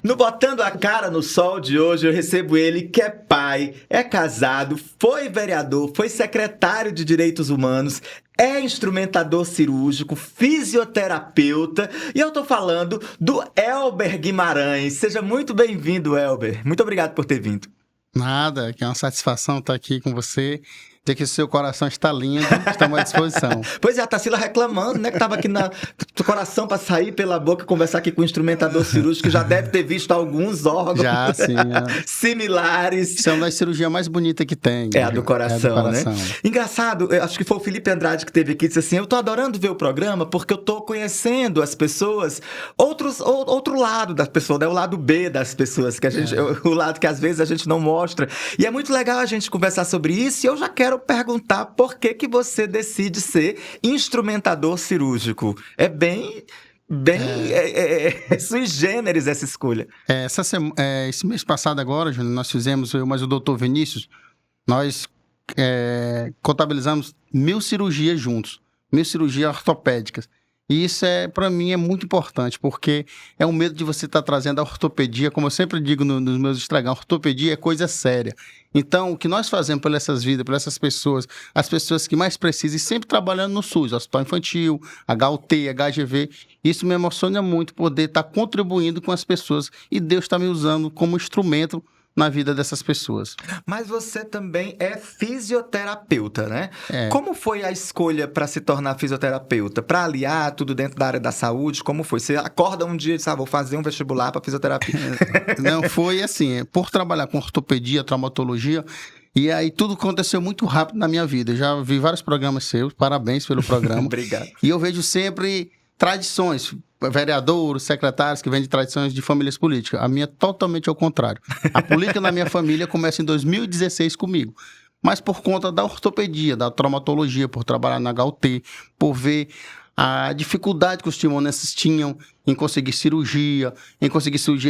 No Botando a Cara no Sol de hoje, eu recebo ele que é pai, é casado, foi vereador, foi secretário de Direitos Humanos, é instrumentador cirúrgico, fisioterapeuta, e eu tô falando do Elber Guimarães. Seja muito bem-vindo, Elber. Muito obrigado por ter vindo. Nada, que é uma satisfação estar aqui com você. Dizer que o seu coração está lindo, estamos à disposição. Pois é, a Tarsila reclamando, né? Que tava aqui do coração para sair pela boca e conversar aqui com o instrumentador cirúrgico, que já deve ter visto alguns órgãos Já, sim. similares. Isso é uma das cirurgias mais bonitas que tem. É a do coração, né? Coração. Engraçado, eu acho que foi o Felipe Andrade que teve aqui e disse assim: eu tô adorando ver o programa porque eu tô conhecendo as pessoas, outro lado das pessoas, né? O lado B das pessoas, que a gente, o lado que às vezes a gente não mostra. E é muito legal a gente conversar sobre isso, e eu já quero perguntar por que você decide ser instrumentador cirúrgico. É bem sui generis essa escolha. Esse mês passado agora, Júnior, nós fizemos, eu mais o doutor Vinícius, nós contabilizamos 1.000 cirurgias juntos, 1.000 cirurgias ortopédicas. E isso, para mim, é muito importante, porque é um medo de você estar trazendo a ortopedia, como eu sempre digo nos meus estragão, a ortopedia é coisa séria. Então, o que nós fazemos por essas vidas, por essas pessoas, as pessoas que mais precisam, e sempre trabalhando no SUS, Hospital Infantil, HUT, HGV, isso me emociona muito, poder estar contribuindo com as pessoas, e Deus está me usando como instrumento na vida dessas pessoas. Mas você também é fisioterapeuta, né? É. Como foi a escolha para se tornar fisioterapeuta? Para aliar tudo dentro da área da saúde? Como foi? Você acorda um dia e diz, vou fazer um vestibular para fisioterapia. Não, foi assim, por trabalhar com ortopedia, traumatologia, e aí tudo aconteceu muito rápido na minha vida. Eu já vi vários programas seus, parabéns pelo programa. Obrigado. E eu vejo sempre tradições, vereadores, secretários que vêm de tradições de famílias políticas. A minha é totalmente ao contrário. A política na minha família começa em 2016 comigo. Mas por conta da ortopedia, da traumatologia, por trabalhar na HUT, por ver a dificuldade que os timonenses tinham em conseguir cirurgia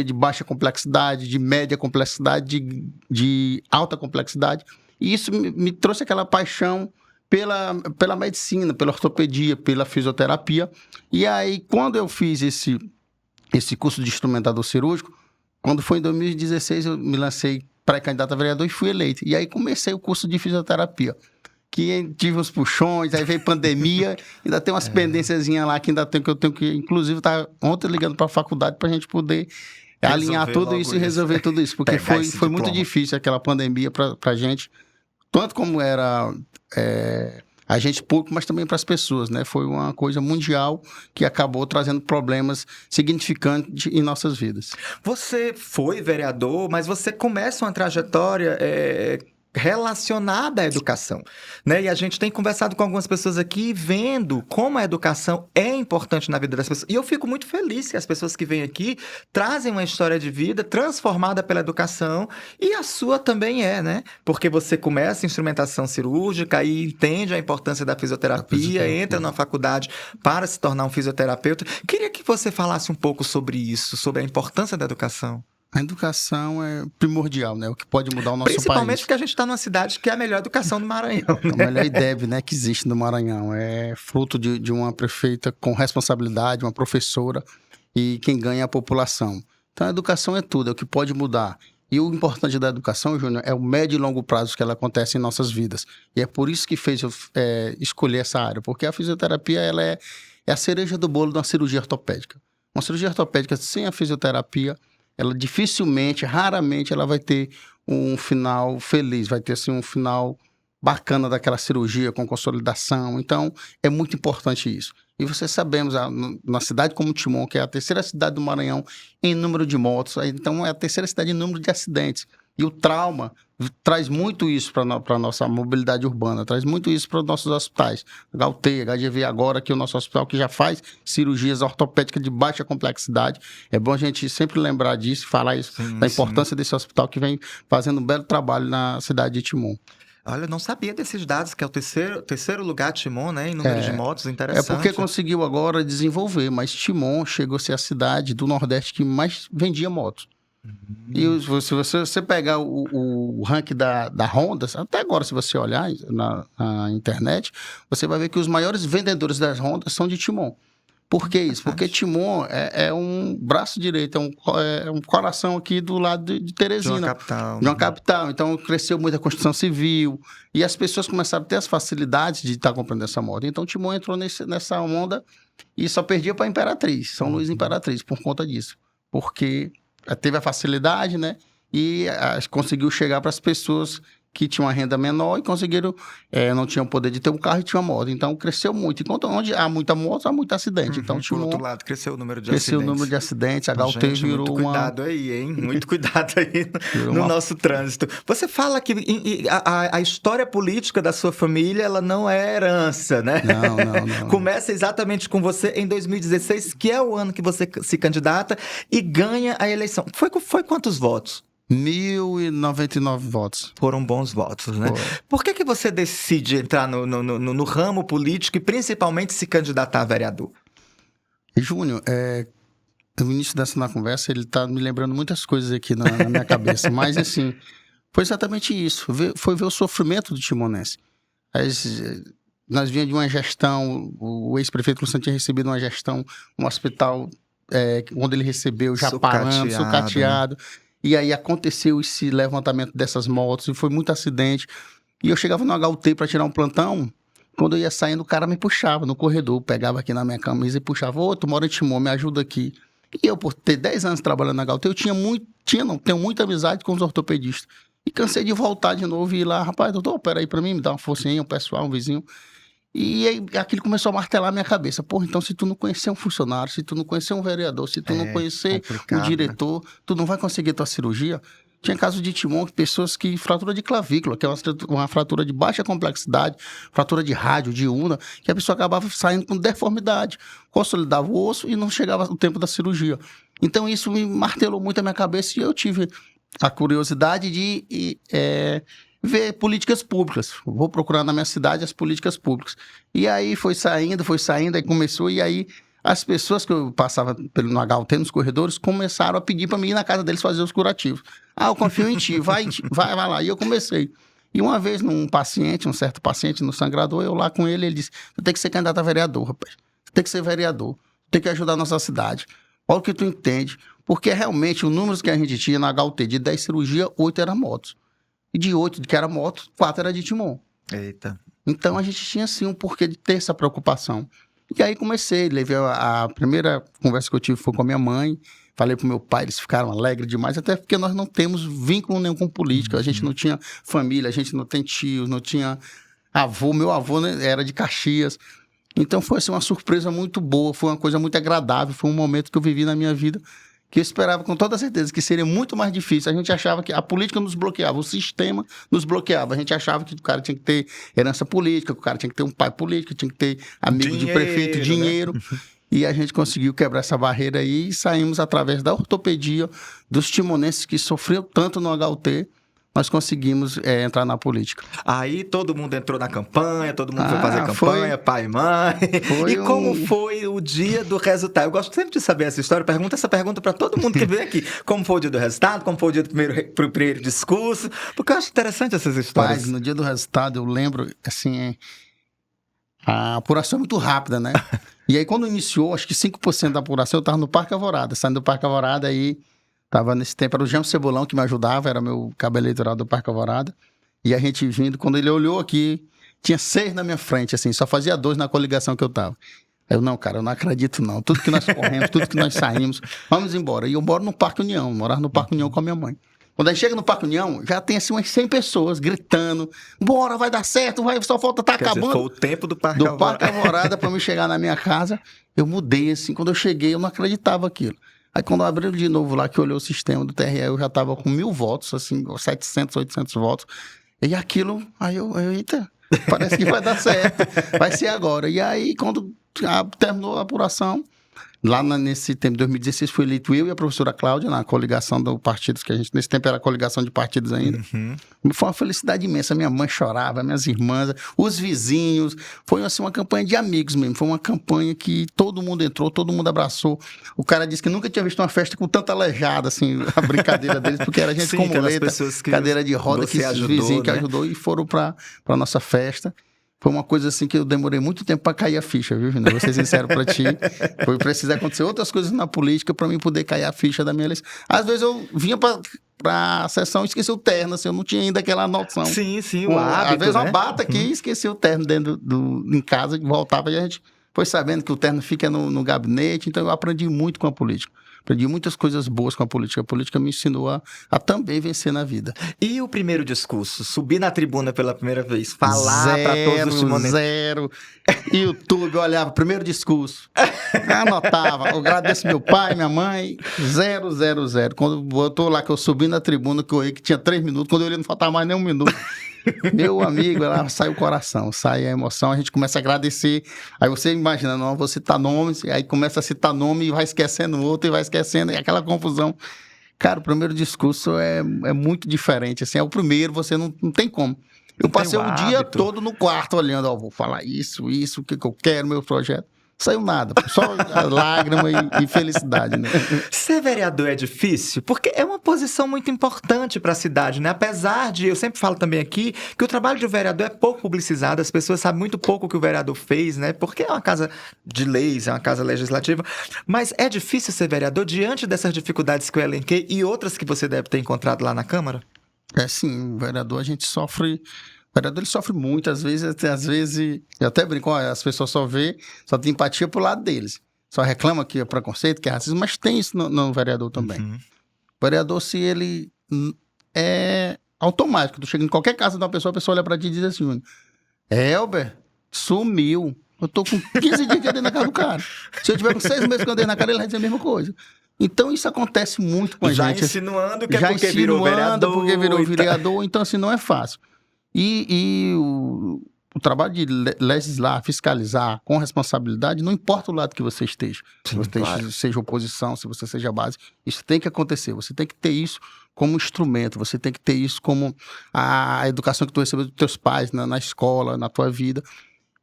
de baixa complexidade, de média complexidade, de alta complexidade. E isso me trouxe aquela paixão pela medicina, pela ortopedia, pela fisioterapia. E aí, quando eu fiz esse curso de instrumentador cirúrgico, quando foi em 2016, eu me lancei pré-candidato a vereador e fui eleito. E aí comecei o curso de fisioterapia, que tive uns puxões, aí veio pandemia, ainda tem umas pendênciazinhas lá que ainda tenho, que eu tenho que, inclusive, tá ontem ligando para a faculdade para a gente poder alinhar tudo isso e resolver tudo isso, porque foi muito difícil aquela pandemia para a gente, tanto como era agente público, mas também para as pessoas, né? Foi uma coisa mundial que acabou trazendo problemas significantes em nossas vidas. Você foi vereador, mas você começa uma trajetória relacionada à educação, né? E a gente tem conversado com algumas pessoas aqui vendo como a educação é importante na vida das pessoas. E eu fico muito feliz que as pessoas que vêm aqui trazem uma história de vida transformada pela educação, e a sua também né? Porque você começa instrumentação cirúrgica e entende a importância da fisioterapia, entra na faculdade para se tornar um fisioterapeuta. Queria que você falasse um pouco sobre isso, sobre a importância da educação. A educação é primordial, né? O que pode mudar o nosso país. Principalmente porque a gente está numa cidade que é a melhor educação do Maranhão, né? A melhor IDEB, né, que existe no Maranhão. É fruto de uma prefeita com responsabilidade, uma professora, e quem ganha é a população. Então, a educação é tudo, é o que pode mudar. E o importante da educação, Júnior, é o médio e longo prazo que ela acontece em nossas vidas. E é por isso que fez eu escolher essa área, porque a fisioterapia ela é a cereja do bolo de uma cirurgia ortopédica. Uma cirurgia ortopédica sem a fisioterapia, ela dificilmente, raramente, ela vai ter um final feliz, vai ter assim, um final bacana daquela cirurgia com consolidação. Então, é muito importante isso. E você sabemos, na cidade como Timon, que é a terceira cidade do Maranhão em número de mortos, então é a terceira cidade em número de acidentes. E o trauma traz muito isso para a nossa mobilidade urbana, traz muito isso para os nossos hospitais. HUT, HGV agora, que é o nosso hospital que já faz cirurgias ortopédicas de baixa complexidade. É bom a gente sempre lembrar disso, falar isso, da importância desse hospital que vem fazendo um belo trabalho na cidade de Timon. Olha, eu não sabia desses dados, que é o terceiro lugar de Timon, né? Em número de motos, interessante. É porque conseguiu agora desenvolver, mas Timon chegou a ser a cidade do Nordeste que mais vendia motos. E se você pegar o ranking da Honda, até agora, se você olhar na internet, você vai ver que os maiores vendedores das Hondas são de Timon. Por que isso? Porque Timon é um braço direito, é um coração aqui do lado de Teresina. De uma capital. De uma capital. Então, cresceu muito a construção civil e as pessoas começaram a ter as facilidades de estar comprando essa moto. Então, Timon entrou nessa onda e só perdia para Imperatriz, São Luís Imperatriz, por conta disso. Porque teve a facilidade, né? E conseguiu chegar para as pessoas que tinham uma renda menor e conseguiram, não tinham poder de ter um carro e tinham moto. Então, cresceu muito. Enquanto onde há muita moto, há muito acidente. Então, Por outro lado, cresceu o número de cresceu acidentes. o número de acidentes, a HUT virou muito cuidado aí, hein? Muito cuidado aí no nosso trânsito. Você fala que a história política da sua família, ela não é herança, né? Não. Começa exatamente com você em 2016, que é o ano que você se candidata e ganha a eleição. Foi quantos votos? 1.099 votos. Foram bons votos, né? Foi. Por que você decide entrar no ramo político e principalmente se candidatar a vereador? Júnior, no início dessa conversa, ele tá me lembrando muitas coisas aqui na minha cabeça, mas assim, foi exatamente isso. Foi ver o sofrimento do timonense. Nós vinha de uma gestão, o ex-prefeito Luciano tinha recebido uma gestão, um hospital onde ele recebeu já parando, sucateado. E aí aconteceu esse levantamento dessas motos e foi muito acidente. E eu chegava no HUT para tirar um plantão, quando eu ia saindo, o cara me puxava no corredor, pegava aqui na minha camisa e puxava, tu mora em Timon, me ajuda aqui. E eu, por ter 10 anos trabalhando na HUT, eu tenho muita amizade com os ortopedistas. E cansei de voltar de novo e ir lá, rapaz, doutor, opera aí para mim, me dá uma forcinha, um pessoal, um vizinho. E aí, aquilo começou a martelar a minha cabeça. Porra, então se tu não conhecer um funcionário, se tu não conhecer um vereador, se tu não conhecer um diretor, tu não vai conseguir tua cirurgia. Tinha casos de Timon, pessoas que fratura de clavícula, que é uma fratura de baixa complexidade, fratura de rádio, de una, que a pessoa acabava saindo com deformidade, consolidava o osso e não chegava o tempo da cirurgia. Então isso me martelou muito a minha cabeça e eu tive a curiosidade de ver políticas públicas. Vou procurar na minha cidade as políticas públicas. E aí foi saindo, aí começou, e aí as pessoas que eu passava no HUT, nos corredores, começaram a pedir para mim ir na casa deles fazer os curativos. Eu confio em ti, vai lá. E eu comecei. E uma vez um certo paciente no sangrador, eu lá com ele disse, tu tem que ser candidato a vereador, rapaz. Tu tem que ser vereador, tu tem que ajudar a nossa cidade. Olha o que tu entende. Porque realmente, os números que a gente tinha na HUT, de 10 cirurgias, 8 eram motos. E de 8 que era moto, 4 era de Timon. Eita. Então a gente tinha sim um porquê de ter essa preocupação. E aí comecei, levei a primeira conversa que eu tive foi com a minha mãe, falei pro meu pai, eles ficaram alegres demais, até porque nós não temos vínculo nenhum com política, a gente não tinha família, a gente não tem tio, não tinha avô, meu avô, né, era de Caxias. Então foi assim, uma surpresa muito boa, foi uma coisa muito agradável, foi um momento que eu vivi na minha vida que eu esperava com toda certeza que seria muito mais difícil. A gente achava que a política nos bloqueava, o sistema nos bloqueava. A gente achava que o cara tinha que ter herança política, que o cara tinha que ter um pai político, tinha que ter amigo de prefeito, dinheiro. Né? E a gente conseguiu quebrar essa barreira aí e saímos através da ortopedia, dos timonenses que sofriam tanto no HUT, nós conseguimos entrar na política. Aí todo mundo entrou na campanha, todo mundo foi fazer campanha, pai e mãe. E como foi o dia do resultado? Eu gosto sempre de saber essa história. Pergunta essa pergunta para todo mundo que vem aqui. Como foi o dia do resultado? Como foi o dia do primeiro discurso? Porque eu acho interessante essas histórias. Mas no dia do resultado, eu lembro, assim, a apuração é muito rápida, né? E aí, quando iniciou, acho que 5% da apuração, eu estava no Parque Alvorada. Saindo do Parque Alvorada, aí... Tava nesse tempo, era o Jean Cebolão que me ajudava, era meu cabo eleitoral do Parque Alvorada. E a gente vindo, quando ele olhou aqui, tinha 6 na minha frente, assim, só fazia 2 na coligação que eu tava. Aí eu, não, cara, eu não acredito não. Tudo que nós corremos, tudo que nós saímos, vamos embora. E eu moro no Parque União, morava no Parque União com a minha mãe. Quando a gente chega no Parque União, já tem assim umas 100 pessoas gritando, bora, vai dar certo, só falta, tá acabando. Foi o tempo do Parque Alvorada. Do Parque Alvorada pra me chegar na minha casa, eu mudei, assim, quando eu cheguei, eu não acreditava aquilo. Aí quando eu abri de novo lá, que olhou o sistema do TRE, eu já tava com 1.000 votos, assim, 700, 800 votos. E aquilo, aí eu eita, parece que vai dar certo, vai ser agora. E aí, quando terminou a apuração, lá nesse tempo de 2016, foi eleito eu e a professora Cláudia, na coligação do partidos, que a gente, nesse tempo era coligação de partidos ainda. Foi uma felicidade imensa, minha mãe chorava, minhas irmãs, os vizinhos, foi assim uma campanha de amigos mesmo, foi uma campanha que todo mundo entrou, todo mundo abraçou. O cara disse que nunca tinha visto uma festa com tanta aleijada, assim, a brincadeira deles, porque era gente com muleta, cadeira de roda, que esses vizinhos que ajudou e foram pra nossa festa. Foi uma coisa assim que eu demorei muito tempo para cair a ficha, viu, Júnior? Vou ser sincero para ti. Foi preciso acontecer outras coisas na política para mim poder cair a ficha da minha eleição. Às vezes eu vinha para a sessão e esqueci o terno, assim, eu não tinha ainda aquela noção. Sim, o hábito, às vezes né? uma bata aqui e esqueci o terno dentro em casa, voltava e a gente foi sabendo que o terno fica no gabinete, então eu aprendi muito com a política. Aprendi muitas coisas boas com a política. A política me ensinou a também vencer na vida. E o primeiro discurso? Subir na tribuna pela primeira vez, falar para todos os timonetes. Zero. YouTube, eu olhava, primeiro discurso. Anotava. Eu agradeço meu pai, minha mãe. 0. Quando botou lá que eu subi na tribuna, que eu olhei que tinha 3 minutos, quando eu olhei não faltava mais nem 1 minuto. Meu amigo, lá sai o coração, sai a emoção, a gente começa a agradecer. Aí você imagina, não, vou citar nomes, aí começa a citar nome e vai esquecendo outro e vai esquecendo, e aquela confusão. Cara, o primeiro discurso é muito diferente, assim, é o primeiro, você não tem como. Eu passei o dia todo no quarto olhando, ó, vou falar isso, o que eu quero, meu projeto. Saiu nada, só lágrima e felicidade, né? Ser vereador é difícil porque é uma posição muito importante para a cidade, né? Apesar de, eu sempre falo também aqui, que o trabalho de um vereador é pouco publicizado, as pessoas sabem muito pouco o que o vereador fez, né? Porque é uma casa de leis, é uma casa legislativa, mas é difícil ser vereador diante dessas dificuldades que eu elenquei e outras que você deve ter encontrado lá na Câmara? É sim, o vereador a gente sofre... O vereador ele sofre muito, às vezes, eu até brinco, ó, as pessoas só tem empatia pro lado deles. Só reclama que é preconceito, que é racismo, mas tem isso no vereador também. Uhum. O vereador, se ele é automático, tu chega em qualquer casa de uma pessoa, a pessoa olha pra ti e diz assim, Elber, sumiu. Eu tô com 15 dias que eu dei na cara do cara. Se eu tiver com 6 meses que eu dei na cara, ele vai dizer a mesma coisa. Então, isso acontece muito com a gente. Já insinuando que é porque virou vereador. Porque virou vereador, então assim, não é fácil. E o trabalho de legislar, fiscalizar com responsabilidade, não importa o lado que você esteja. Sim, se você claro. seja oposição, se você seja base, isso tem que acontecer. Você tem que ter isso como instrumento, você tem que ter isso como a educação que tu recebeu dos teus pais, na escola, na tua vida.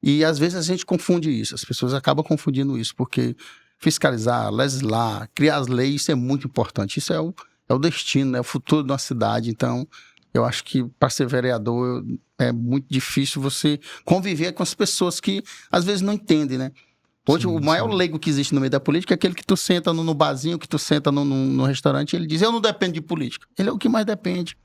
E às vezes a gente confunde isso, as pessoas acabam confundindo isso, porque fiscalizar, legislar, criar as leis, isso é muito importante. Isso é o destino, é o futuro de uma cidade. Então, eu acho que para ser vereador é muito difícil você conviver com as pessoas que às vezes não entendem, né? Hoje o maior leigo que existe no meio da política é aquele que tu senta no barzinho, que tu senta no restaurante e ele diz, eu não dependo de política. Ele é o que mais depende.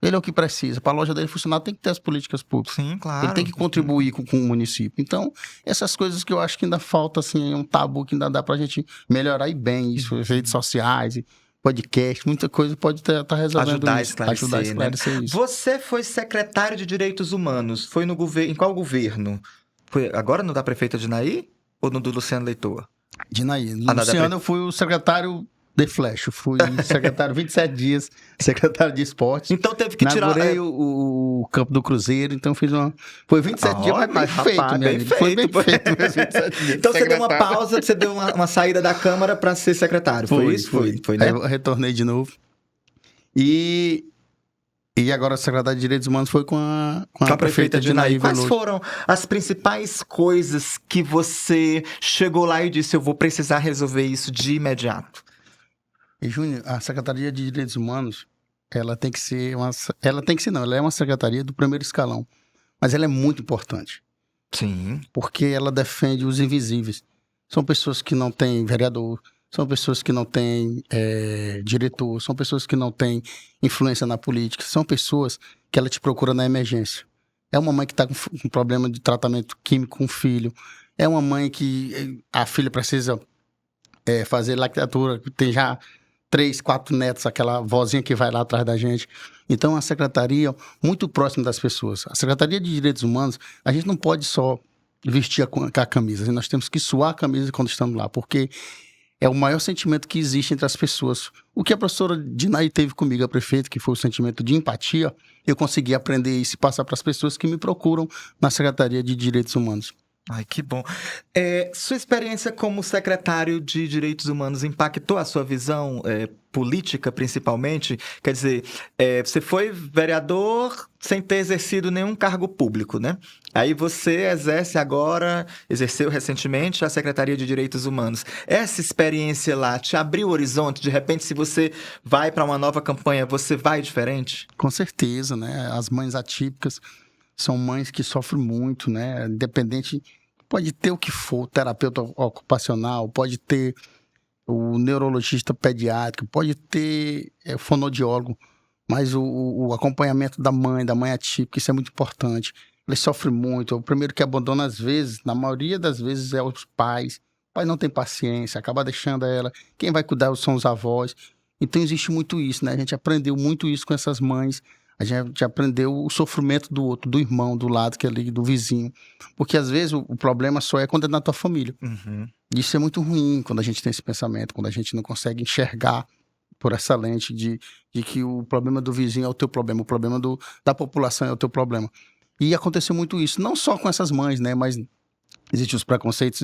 Ele é o que precisa. Para a loja dele funcionar, tem que ter as políticas públicas. Sim, claro. Ele tem que contribuir com o município. Então, essas coisas que eu acho que ainda falta, assim, é um tabu que ainda dá para a gente melhorar e bem isso, redes sociais, podcast, muita coisa pode estar resolvendo Ajudar isso. a esclarecer, né? Isso. Você foi secretário de Direitos Humanos. Foi no governo. Em qual governo? Foi agora no da prefeita Dinaí ou no do Luciano Leitor? Dinaí. Luciano, eu fui o secretário de Flash. Fui secretário 27 dias, secretário de esporte. Então teve que tirar... Inaugurei o campo do Cruzeiro, então fiz uma... Foi 27 dias, mas bem feito, rapaz, minha amiga. Foi bem feito mesmo, 27 dias. Então você deu uma pausa, você deu uma saída da Câmara para ser secretário, foi isso? Foi, né? Aí eu retornei de novo. E agora a secretária de Direitos Humanos foi com a prefeita Dinaí Veloso. Quais foram as principais coisas que você chegou lá e disse, eu vou precisar resolver isso de imediato? E, Júnior, a Secretaria de Direitos Humanos, ela tem que ser ela é uma secretaria do primeiro escalão, mas ela é muito importante. Sim. Porque ela defende os invisíveis. São pessoas que não têm vereador, são pessoas que não têm diretor, são pessoas que não têm influência na política, são pessoas que ela te procura na emergência. É uma mãe que está com problema de tratamento químico com o filho, é uma mãe que a filha precisa fazer lactatura, tem já 3, 4 netos, aquela vozinha que vai lá atrás da gente. Então, a secretaria muito próxima das pessoas. A Secretaria de Direitos Humanos, a gente não pode só vestir a camisa, nós temos que suar a camisa quando estamos lá, porque é o maior sentimento que existe entre as pessoas. O que a professora Dinaí teve comigo, a prefeita, que foi o sentimento de empatia, eu consegui aprender isso e passar para as pessoas que me procuram na Secretaria de Direitos Humanos. Ai, que bom. Sua experiência como secretário de Direitos Humanos impactou a sua visão política, principalmente? Quer dizer, você foi vereador sem ter exercido nenhum cargo público, né? Aí você exerceu recentemente a Secretaria de Direitos Humanos. Essa experiência lá te abriu o horizonte? De repente, se você vai para uma nova campanha, você vai diferente? Com certeza, né? As mães atípicas São mães que sofrem muito, né? Independente, pode ter o que for, terapeuta ocupacional, pode ter o neurologista pediátrico, pode ter fonoaudiólogo, mas o acompanhamento da mãe atípica, isso é muito importante. Eles sofrem muito. O primeiro que abandona, às vezes, na maioria das vezes, é os pais. O pai não tem paciência, acaba deixando ela. Quem vai cuidar são os avós. Então, existe muito isso, né? A gente aprendeu muito isso com essas mães. A gente aprendeu o sofrimento do outro, do irmão, do lado, que é ali, do vizinho. Porque, às vezes, o problema só é quando é na tua família. Uhum. Isso é muito ruim quando a gente tem esse pensamento, quando a gente não consegue enxergar por essa lente de que o problema do vizinho é o teu problema, o problema da população é o teu problema. E aconteceu muito isso, não só com essas mães, né? Mas existem os preconceitos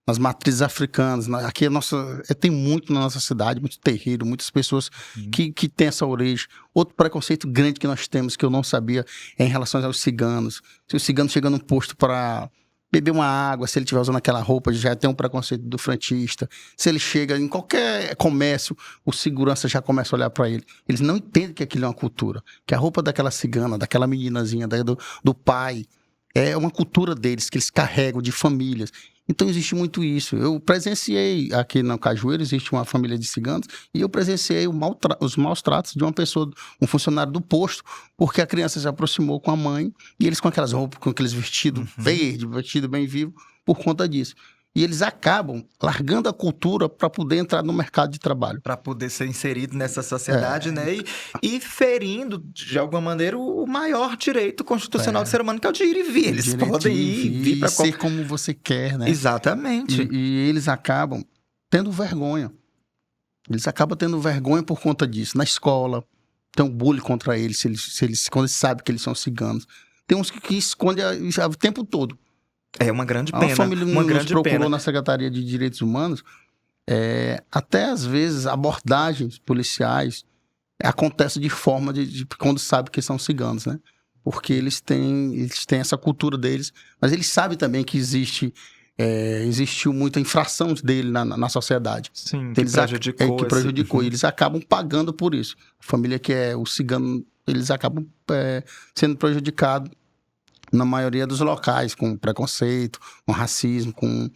nas matrizes africanas. Aqui tem muito na nossa cidade, muito terreiro, muitas pessoas que têm essa origem. Outro preconceito grande que nós temos, que eu não sabia, é em relação aos ciganos. Se o cigano chega num posto para beber uma água, se ele estiver usando aquela roupa, já tem um preconceito do frentista. Se ele chega em qualquer comércio, o segurança já começa a olhar para ele. Eles não entendem que aquilo é uma cultura, que a roupa daquela cigana, daquela meninazinha, do pai, é uma cultura deles, que eles carregam de famílias. Então existe muito isso. Eu presenciei aqui na Cajueiro, existe uma família de ciganos, e eu presenciei os maus tratos de uma pessoa, um funcionário do posto, porque a criança se aproximou com a mãe, e eles com aquelas roupas, com aqueles vestidos verde, vestido bem vivo, por conta disso. E eles acabam largando a cultura para poder entrar no mercado de trabalho. Para poder ser inserido nessa sociedade, né? E ferindo, de alguma maneira, o maior direito constitucional do ser humano, que é o de ir e vir. Eles podem ir e vir para ser como você quer, né? Exatamente. E eles acabam tendo vergonha. Eles acabam tendo vergonha por conta disso. Na escola, tem um bullying contra eles, quando eles sabem que eles são ciganos. Tem uns que escondem o tempo todo. É uma grande pena. A família nos procurou na Secretaria de Direitos Humanos. Até às vezes abordagens policiais acontecem de forma de quando sabe que são ciganos, né? Porque eles têm essa cultura deles, mas eles sabem também que existiu muita infração dele na sociedade. Sim, então, que prejudicou. E eles acabam pagando por isso. A família que é o cigano, eles acabam sendo prejudicados na maioria dos locais, com preconceito, com racismo, com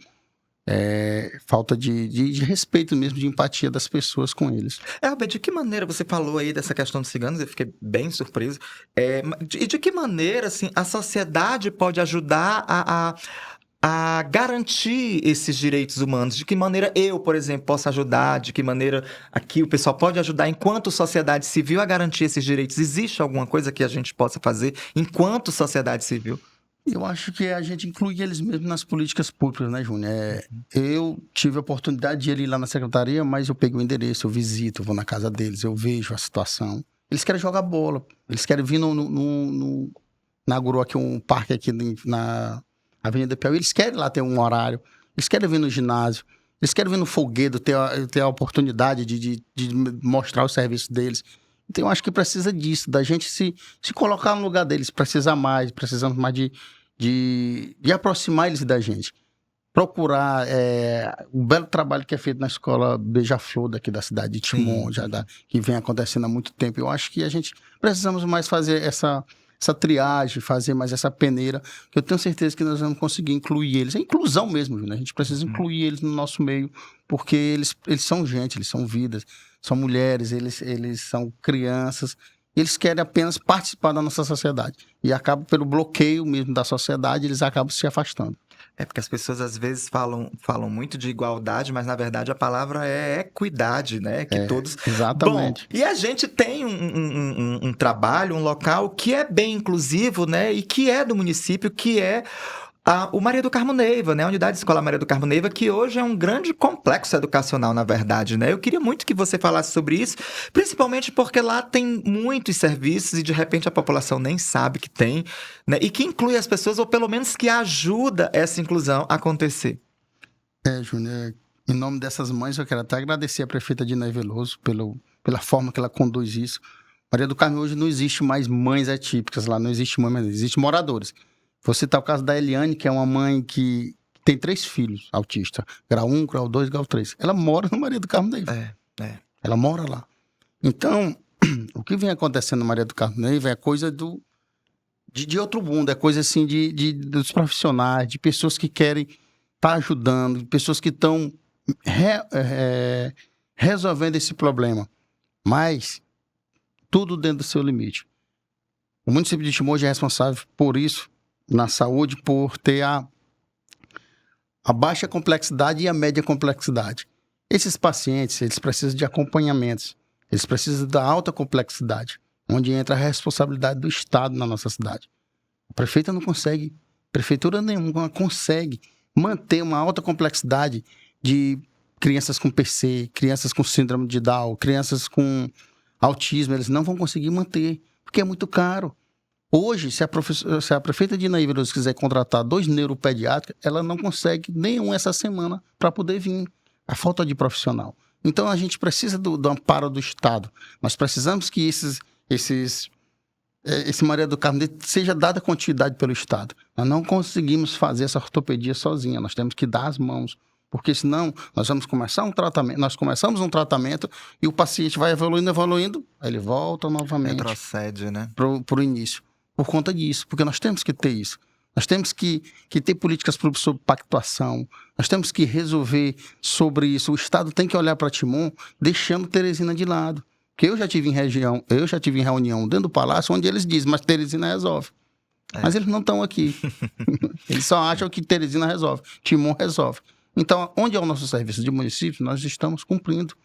falta de respeito mesmo, de empatia das pessoas com eles. Albert, de que maneira você falou aí dessa questão dos ciganos? Eu fiquei bem surpreso. E de que maneira, assim, a sociedade pode ajudar a garantir esses direitos humanos? De que maneira eu, por exemplo, posso ajudar? De que maneira aqui o pessoal pode ajudar enquanto sociedade civil a garantir esses direitos? Existe alguma coisa que a gente possa fazer enquanto sociedade civil? Eu acho que a gente inclui eles mesmo nas políticas públicas, né, Júnior? Eu tive a oportunidade de ir lá na secretaria, mas eu peguei o endereço, eu visito, eu vou na casa deles, eu vejo a situação. Eles querem jogar bola, eles querem vir inaugurou aqui um parque aqui na Avenida Piauí, eles querem lá ter um horário, eles querem vir no ginásio, eles querem vir no folguedo, ter a oportunidade de mostrar o serviço deles. Então eu acho que precisa disso, da gente se colocar no lugar deles, precisamos mais de aproximar eles da gente. Procurar o belo trabalho que é feito na escola Beija-Flor daqui da cidade de Timon, que vem acontecendo há muito tempo. Eu acho que a gente precisamos mais fazer essa triagem, fazer mais essa peneira, que eu tenho certeza que nós vamos conseguir incluir eles. É inclusão mesmo, né? A gente precisa incluir eles no nosso meio, porque eles são gente, eles são vidas, são mulheres, eles são crianças, eles querem apenas participar da nossa sociedade. E acaba pelo bloqueio mesmo da sociedade, eles acabam se afastando. Porque as pessoas às vezes falam muito de igualdade, mas na verdade a palavra é equidade, né? Que todos... Exatamente. Bom, e a gente tem um trabalho, um local que é bem inclusivo, né? E que é do município, que é o Maria do Carmo Neiva, né? A Unidade Escolar Maria do Carmo Neiva, que hoje é um grande complexo educacional, na verdade, né? Eu queria muito que você falasse sobre isso, principalmente porque lá tem muitos serviços e, de repente, a população nem sabe que tem, né? E que inclui as pessoas, ou pelo menos que ajuda essa inclusão a acontecer. Júnior, em nome dessas mães, eu quero até agradecer a prefeita Dina Veloso pela forma que ela conduz isso. Maria do Carmo hoje não existe mais mães atípicas lá, não existe mãe, mas existe moradores. Vou citar o caso da Eliane, que é uma mãe que tem 3 filhos autistas. Grau 1, grau 2, grau 3. Ela mora no Maria do Carmo Neiva. Ela mora lá. Então, o que vem acontecendo no Maria do Carmo Neiva é coisa de outro mundo, é coisa assim dos profissionais, de pessoas que querem estar ajudando, de pessoas que estão resolvendo esse problema. Mas tudo dentro do seu limite. O município de Timor já é responsável por isso, na saúde, por ter a baixa complexidade e a média complexidade. Esses pacientes, eles precisam de acompanhamentos, eles precisam da alta complexidade, onde entra a responsabilidade do Estado na nossa cidade. A prefeita não consegue, prefeitura nenhuma consegue manter uma alta complexidade de crianças com PC, crianças com síndrome de Down, crianças com autismo, eles não vão conseguir manter, porque é muito caro. Hoje, se a prefeita de Inaí Veloso quiser contratar 2 neuropediátricos, ela não consegue nenhum essa semana para poder vir. A falta de profissional. Então, a gente precisa do amparo do Estado. Nós precisamos que esse Maria do Carmo seja dada continuidade pelo Estado. Nós não conseguimos fazer essa ortopedia sozinha. Nós temos que dar as mãos. Porque senão, nós vamos começar um tratamento. Nós começamos um tratamento e o paciente vai evoluindo, aí ele volta novamente. Retrocede, né? Para o início. Por conta disso. Porque nós temos que ter isso. Nós temos que ter políticas públicas sobre pactuação. Nós temos que resolver sobre isso. O Estado tem que olhar para Timon, deixando Teresina de lado. Porque eu já tive em reunião dentro do Palácio, onde eles dizem, mas Teresina resolve. Mas eles não estão aqui. Eles só acham que Teresina resolve. Timon resolve. Então, onde é o nosso serviço de município, nós estamos cumprindo.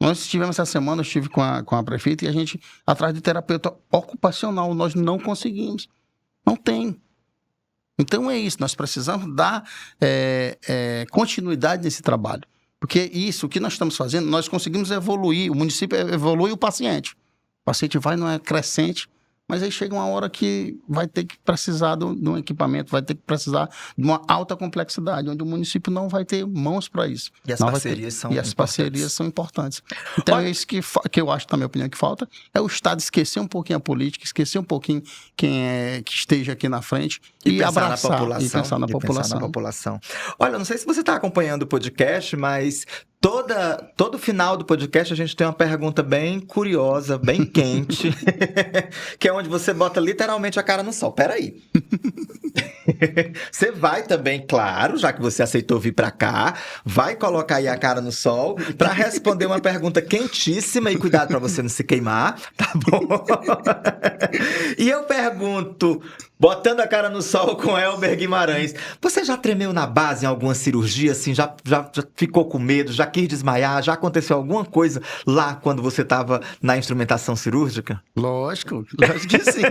Nós tivemos essa semana, eu estive com a prefeita e a gente, atrás de terapeuta ocupacional, nós não conseguimos. Não tem. Então é isso, nós precisamos dar continuidade nesse trabalho. Porque isso, o que nós estamos fazendo, nós conseguimos evoluir, o município evolui o paciente. O paciente vai numa crescente, mas aí chega uma hora que vai ter que precisar de um equipamento, vai ter que precisar de uma alta complexidade, onde o município não vai ter mãos para isso. E as parcerias são importantes. E as parcerias são importantes. Então é isso que eu acho, na minha opinião, que falta, é o Estado esquecer um pouquinho a política, esquecer um pouquinho quem que esteja aqui na frente e abraçar e pensar na população. Olha, não sei se você está acompanhando o podcast, mas todo final do podcast a gente tem uma pergunta bem curiosa, bem quente, que é onde você bota literalmente a cara no sol. Peraí. Você vai também, claro, já que você aceitou vir pra cá, vai colocar aí a cara no sol pra responder uma pergunta quentíssima e cuidado pra você não se queimar, tá bom? E eu pergunto, botando a cara no sol com Elber Guimarães, você já tremeu na base em alguma cirurgia, assim, já ficou com medo, já quis desmaiar, já aconteceu alguma coisa lá quando você tava na instrumentação cirúrgica? Lógico que sim.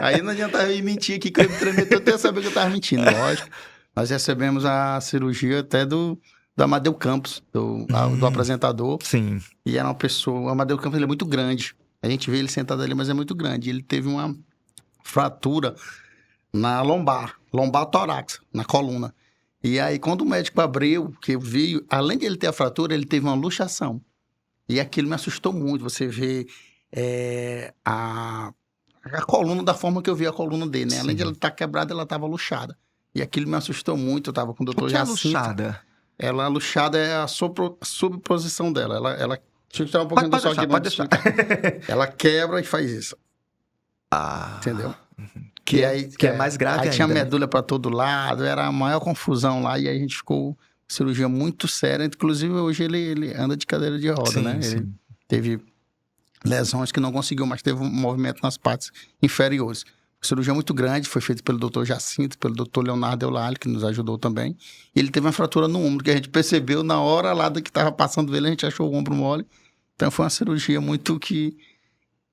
Aí não adianta eu mentir aqui que eu tremei, eu até sabia que eu tava mentindo, lógico. Nós recebemos a cirurgia até do Amadeu Campos, do apresentador. Sim. E era uma pessoa, o Amadeu Campos ele é muito grande. A gente vê ele sentado ali, mas é muito grande. Ele teve uma fratura na lombar torácica, na coluna. E aí, quando o médico abriu, que veio, além de ele ter a fratura, ele teve uma luxação. E aquilo me assustou muito. Você vê a coluna da forma que eu vi a coluna dele, né? Sim. Além de ela estar quebrada, ela estava luxada. E aquilo me assustou muito. Eu estava com o doutor Jacinto. O que é luxada? A luxada é a subposição dela. Ela deixa eu tirar um pouquinho do sol aqui. Pode deixar. Ela quebra e faz isso. Entendeu? Que é mais grave ainda. Aí tinha medula para todo lado, era a maior confusão lá, e aí a gente ficou cirurgia muito séria. Inclusive, hoje ele anda de cadeira de roda, né? Sim. Ele teve lesões que não conseguiu, mas teve um movimento nas partes inferiores. Cirurgia muito grande, foi feita pelo doutor Jacinto, pelo doutor Leonardo Eulalio, que nos ajudou também. E ele teve uma fratura no ombro, que a gente percebeu na hora lá que estava passando ele, a gente achou o ombro mole. Então foi uma cirurgia muito que...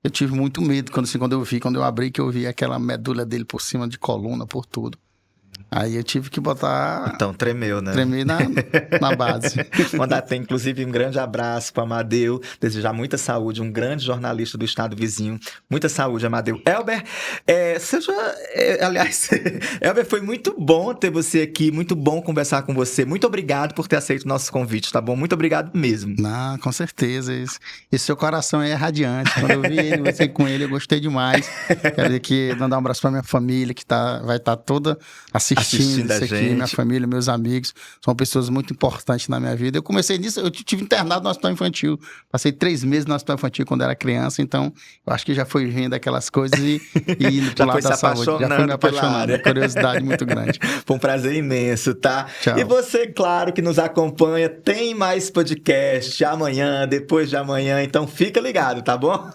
Eu tive muito medo quando eu abri, que eu vi aquela medula dele por cima de coluna, por tudo. Aí eu tive que botar... Então, tremeu, né? Tremei na base. Mandar ter, inclusive, um grande abraço para Amadeu, desejar muita saúde, um grande jornalista do estado vizinho. Muita saúde, Amadeu. Elber, aliás, Elber, foi muito bom ter você aqui, muito bom conversar com você. Muito obrigado por ter aceito o nosso convite, tá bom? Muito obrigado mesmo. Não, com certeza. Esse seu coração é radiante. Quando eu vi você com ele, eu gostei demais. Quero dizer que mandar um abraço para minha família, que vai estar toda a assistindo a isso aqui, gente. minha família, meus amigos, são pessoas muito importantes na minha vida. Eu comecei nisso, eu tive internado no hospital infantil, passei 3 meses no hospital infantil quando era criança, então eu acho que já fui vendo aquelas coisas e indo pro lado da saúde. Já fui me apaixonando, uma curiosidade muito grande. Foi um prazer imenso, tá? Tchau. E você, claro, que nos acompanha, tem mais podcast amanhã, depois de amanhã, então fica ligado, tá bom?